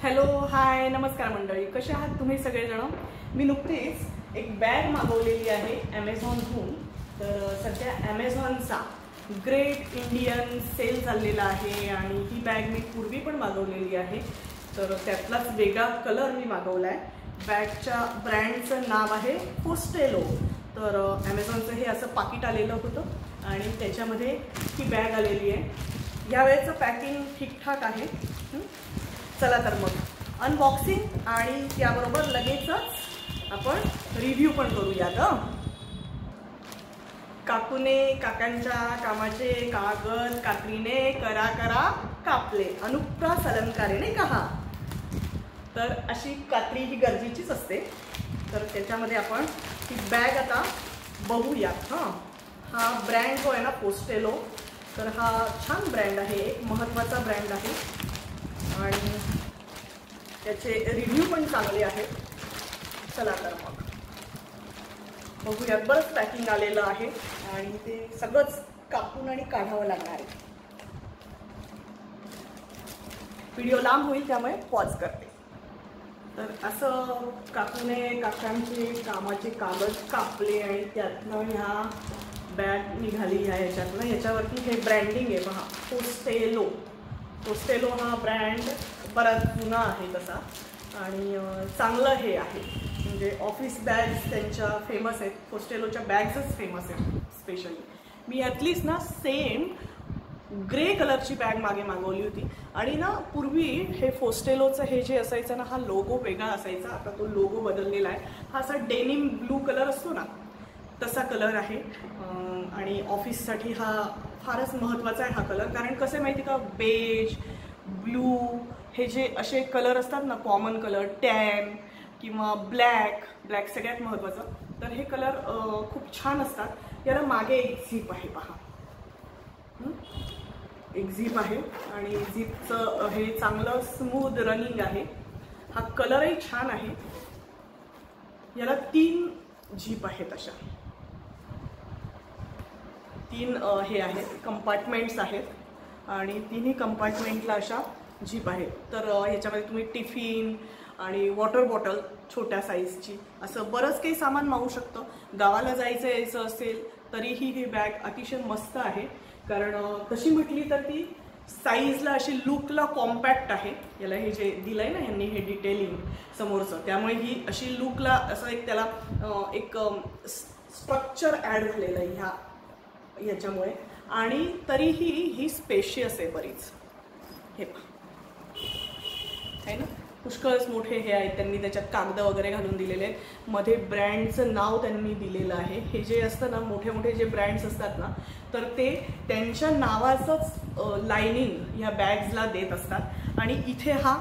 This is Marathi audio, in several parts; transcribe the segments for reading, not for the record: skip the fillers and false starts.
हॅलो हाय नमस्कार मंडळी, कसे आहात तुम्ही सगळेजण। मी नुकतीच एक बॅग मागवलेली आहे ॲमेझॉनहून। तर सध्या ॲमेझॉनचा ग्रेट इंडियन सेल चाललेला आहे आणि ही बॅग मी पूर्वी पण मागवलेली आहे। तर त्यातलाच वेगळा कलर मी मागवला आहे। बॅगच्या ब्रँडचं नाव आहे फोस्टेलो। तर ॲमेझॉनचं हे असं पाकिट आलेलं होतं आणि त्याच्यामध्ये ही बॅग आलेली आहे। यावेळेचं पॅकिंग ठीकठाक आहे। चला तर मग अनबॉक्सिंग आणि त्याबरोबर लगेचच आपण रिव्ह्यू पण करूयात। काकूने काकांच्या कामाचे कागद कात्रीने करा करा कापले, अनुप्रास अलंकारेने कहा। तर अशी कात्री ही गरजेचीच असते। तर त्याच्यामध्ये आपण ही बॅग आता बघूयात। हा ब्रँड जो आहे ना पोस्टेलो, तर हा छान ब्रँड आहे, एक महत्त्वाचा ब्रँड आहे आणि त्याचे रिव्ह्यू पण चांगले आहेत। चला तर मग बघूयात। बरंच पॅकिंग आलेलं आहे आणि ते सगळंच कापून आणि काढावं लागणार आहे। व्हिडिओ लांब होईल त्यामुळे पॉज करते। तर असं काकूने काकांचे कामाचे कागद कापले आणि त्यातनं ह्या बॅग निघाली आहे। ह्याच्यातनं ह्याच्यावरती हे ब्रँडिंग आहे पहा, पोस्टेलो। पोस्टेलो हा ब्रँड बराच जुना आहे तसा आणि चांगलं हे आहे, म्हणजे ऑफिस बॅग्स त्यांच्या फेमस आहेत। पोस्टेलोच्या बॅग्सच फेमस आहेत स्पेशली। मी ॲटलिस्ट ना सेम ग्रे कलरची बॅग मागे मागवली होती आणि ना पूर्वी हे पोस्टेलोचं हे जे असायचं ना, हा लोगो वेगळा असायचा। आता तो लोगो बदललेला आहे। हा असा डेनिम ब्लू कलर असतो ना, तसा कलर आहे आणि ऑफिससाठी हा फारच महत्त्वाचा आहे हा कलर। कारण कसं आहे माहिती का, बेज ब्लू हे जे असे कलर असतात ना, कॉमन कलर, टॅन किंवा ब्लॅक सगळ्यात महत्त्वाचं। तर हे कलर खूप छान असतात। याला मागे एक झिप आहे पहा, एक झिप आहे आणि झिपचं हे चांगलं स्मूथ रनिंग आहे। हा कलरही छान आहे। याला 3 झिप आहेत, अशा 3 हे आहेत, कंपार्टमेंट्स आहेत आणि तिन्ही कंपार्टमेंटला अशा झिप आहे। तर ह्याच्यामध्ये तुम्ही टिफिन आणि वॉटर बॉटल छोट्या साईजची असं बरंच काही सामान मावू शकतं। गावाला जायचं यायचं असेल तरीही ही बॅग अतिशय मस्त आहे। कारण तशी म्हटली तर ती साईजला अशी लुकला कॉम्पॅक्ट आहे। याला हे जे दिलंय ना यांनी हे डिटेलिंग समोरचं, त्यामुळे ही अशी लुकला असं एक त्याला एक स्ट्रक्चर ॲड झालेलं आहे ह्याच्यामुळे। आणि तरीही ही स्पेशियस आहे बरीच। हे आहे ना, पुष्कळच मोठे हे आहेत। त्यांनी त्याच्यात कागद वगैरे घालून दिलेले आहेत। मध्ये ब्रँडचं नाव त्यांनी दिलेलं आहे। हे जे असतं ना, मोठे मोठे जे ब्रँड्स असतात ना, तर ते त्यांच्या नावाचंच लायनिंग ह्या बॅग्सला देत असतात। आणि इथे हा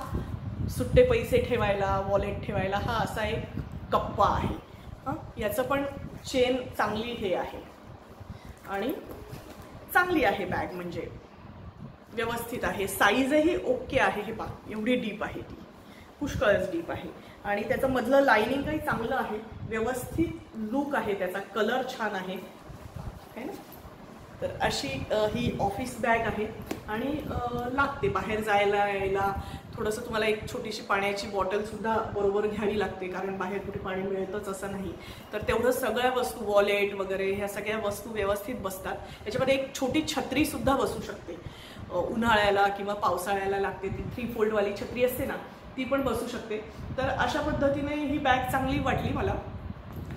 सुट्टे पैसे ठेवायला, वॉलेट ठेवायला हा असा एक कप्पा आहे। याचं पण चेन चांगली हे आहे आणि चांगली आहे बॅग, म्हणजे व्यवस्थित आहे। साईजही ओके आहे। हे पहा एवढी डीप आहे, ती पुष्कळच डीप आहे आणि त्याचं मधलं लायनिंग काही चांगलं आहे, व्यवस्थित लुक आहे त्याचा, कलर छान आहे ना। तर अशी ही ऑफिस बॅग आहे आणि लागते बाहेर जायला यायला। थोडंसं तुम्हाला एक छोटीशी पाण्याची बॉटलसुद्धा बरोबर घ्यावी लागते, कारण बाहेर कुठे पाणी मिळतच असं नाही। तर तेवढं सगळ्या वस्तू, वॉलेट वगैरे ह्या सगळ्या वस्तू व्यवस्थित बसतात। याच्यामध्ये एक छोटी छत्रीसुद्धा बसू शकते, उन्हाळ्याला किंवा पावसाळ्याला लागते ती 3 फोल्डवाली छत्री असते ना, ती पण बसू शकते। तर अशा पद्धतीने ही बॅग चांगली वाटली मला।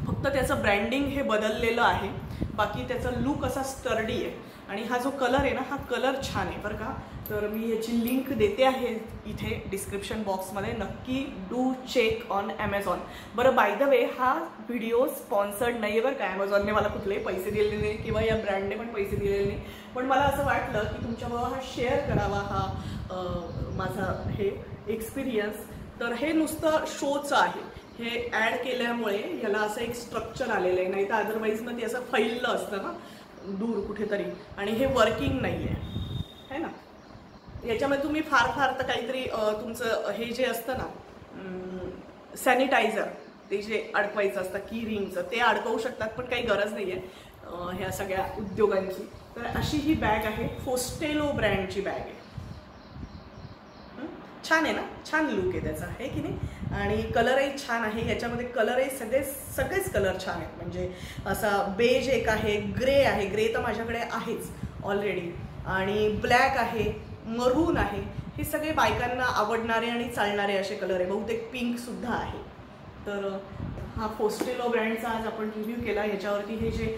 फक्त त्याचं ब्रँडिंग हे बदललेलं आहे, बाकी त्याचा लुक असा स्टर्डी आहे आणि हा जो कलर आहे ना, हा कलर छान आहे बरं का। तर मी याची लिंक देते आहे इथे डिस्क्रिप्शन बॉक्समध्ये, नक्की डू चेक ऑन ॲमेझॉन। बरं बाय द वे, हा व्हिडिओ स्पॉन्सर्ड नाही आहे बरं का। ॲमेझॉनने मला कुठलेही पैसे दिलेले नाही किंवा या ब्रँडने पण पैसे दिलेले नाही, पण मला असं वाटलं की तुमच्याबरोबर हा शेअर करावा, हा माझा हे एक्सपिरियन्स। तर हे नुसतं शोचं आहे, हे ॲड केल्यामुळे याला असं एक स्ट्रक्चर आलेलं आहे, नाही तर अदरवाईज मग ते असं फैललं असतं ना दूर कुठेतरी, आणि हे वर्किंग नाही आहे ना। याच्यामध्ये तुम्ही फार तर काहीतरी तुमचं हे जे असतं ना सॅनिटायझर, ते जे अडकवायचं असतं की रिंगचं, ते अडकवू शकतात, पण काही गरज नाही आहे ह्या सगळ्या उद्योगांची। तर अशी ही बॅग आहे, पोस्टेलो ब्रँडची बॅग आहे। छान आहे ना, छान लुक आहे त्याचा, आहे की नाही. आणि कलरही छान आहे, याच्यामध्ये कलरही सगळेच कलर छान आहेत. म्हणजे असा बेज एक आहे, ग्रे आहे, ग्रे तर माझ्याकडे आहेच ऑलरेडी, आणि ब्लॅक आहे, मरून आहे. हे सगळे बायकांना आवडणारे आणि चालणारे असे कलर आहे. बहुतेक पिंक सुद्धा आहे. तर हा फोस्टेलो ब्रँडचा आज आपण रिव्ह्यू केला. याच्यावरती हे जे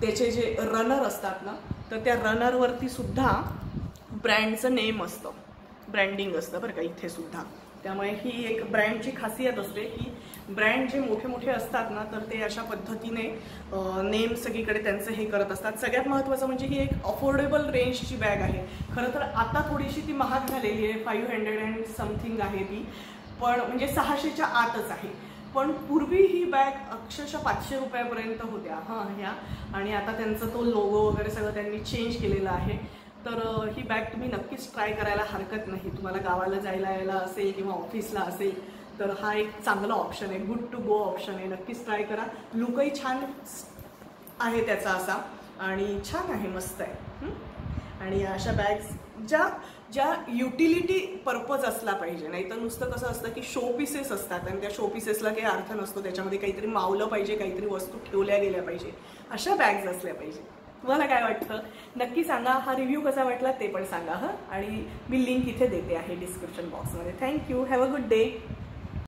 त्याचे जे रनर असतात ना, तर त्या रनरवरती सुद्धा ब्रँडचं नेम असतं, ब्रँडिंग असतं बरं का इथे सुद्धा. त्यामुळे ही एक ब्रँडची खासियत असते की ब्रँड जे मोठे मोठे असतात ना, तर ते अशा पद्धतीने नेम सगळीकडे त्यांचं हे करत असतात. सगळ्यात महत्त्वाचं म्हणजे ही एक अफोर्डेबल रेंजची बॅग आहे. खरं तर आता थोडीशी ती महाग झालेली आहे, 500 अँड समथिंग आहे ती, पण म्हणजे 600च्या आतच आहे. पण पूर्वी ही बॅग अक्षरशः 500 रुपयापर्यंत होत्या ह्या, आणि आता त्यांचा तो लोगो वगैरे सगळं त्यांनी चेंज केलेला आहे. तर ही बॅग तुम्ही नक्कीच ट्राय करायला हरकत नाही. तुम्हाला गावाला जायला यायला असेल किंवा ऑफिसला असेल तर हा एक चांगला ऑप्शन आहे, गुड टू गो ऑप्शन आहे. नक्कीच ट्राय करा. लुकही छान आहे त्याचा असा, आणि छान आहे, मस्त आहे. आणि अशा बॅग्स ज्या युटिलिटी पर्पज असला पाहिजे, नाही तर नुसतं कसं असतं की शो पीसेस असतात आणि त्या शो पीसेसला काही अर्थ नसतो. त्याच्यामध्ये काहीतरी मावलं पाहिजे, काहीतरी वस्तू ठेवल्या गेल्या पाहिजे, अशा बॅग्स असल्या पाहिजे. तुम्हाला काय वाटतं नक्की सांगा. हा रिव्ह्यू कसा वाटला ते पण सांगा आणि मी लिंक इथे देते आहे डिस्क्रिप्शन बॉक्समध्ये. Thank you. Have a good day.